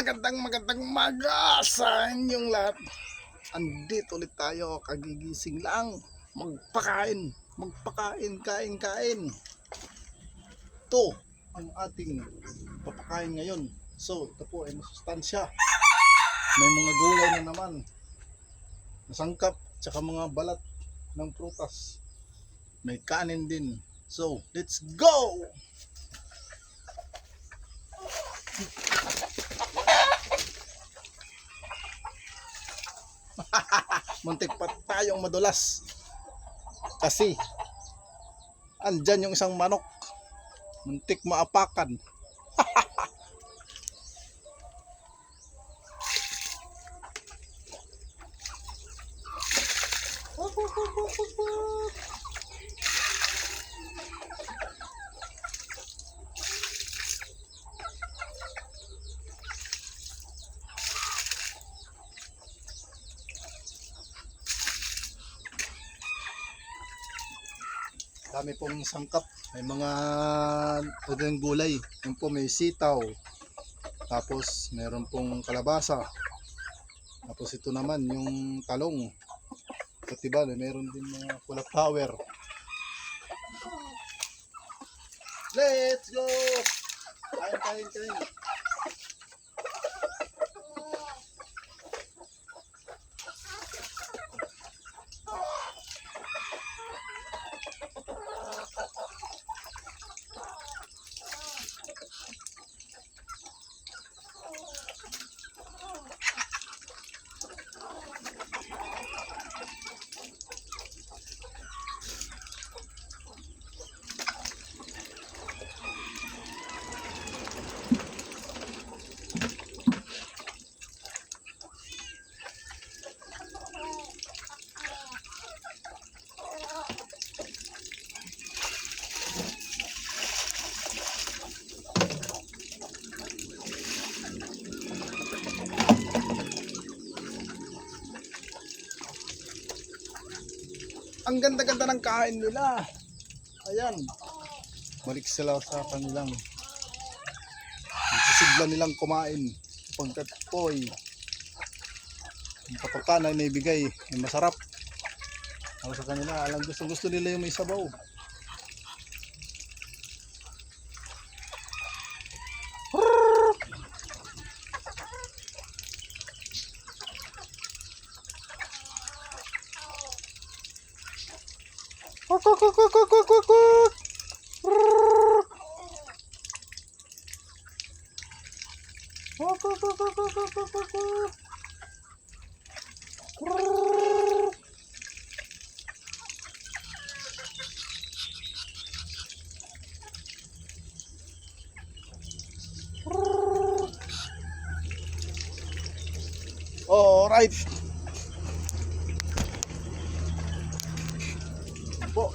Magandang umaga sa inyong lahat. Andito ulit tayo, kagigising lang. Kain. Ito ang ating papakain ngayon. So, ito po ay masustansya. May mga gulay na naman, nasangkap, tsaka mga balat ng prutas. May kanin din. So, let's go! Muntik pa tayong madulas kasi andyan yung isang manok, muntik maapakan. Dami pong sangkap, may mga pwedeng gulay. Yung po may sitaw, tapos meron pong kalabasa, tapos ito naman yung talong, at diba meron din mga cauliflower. Let's go! Kain. Ang ganda-ganda ng kain nila. Ayan. Balik sila sa kanilang sisigla nilang kumain. Pagkat po'y yung patukanay na ibigay ay masarap. Ako sa kanila, alam gusto nila yung may sabaw. Alright po.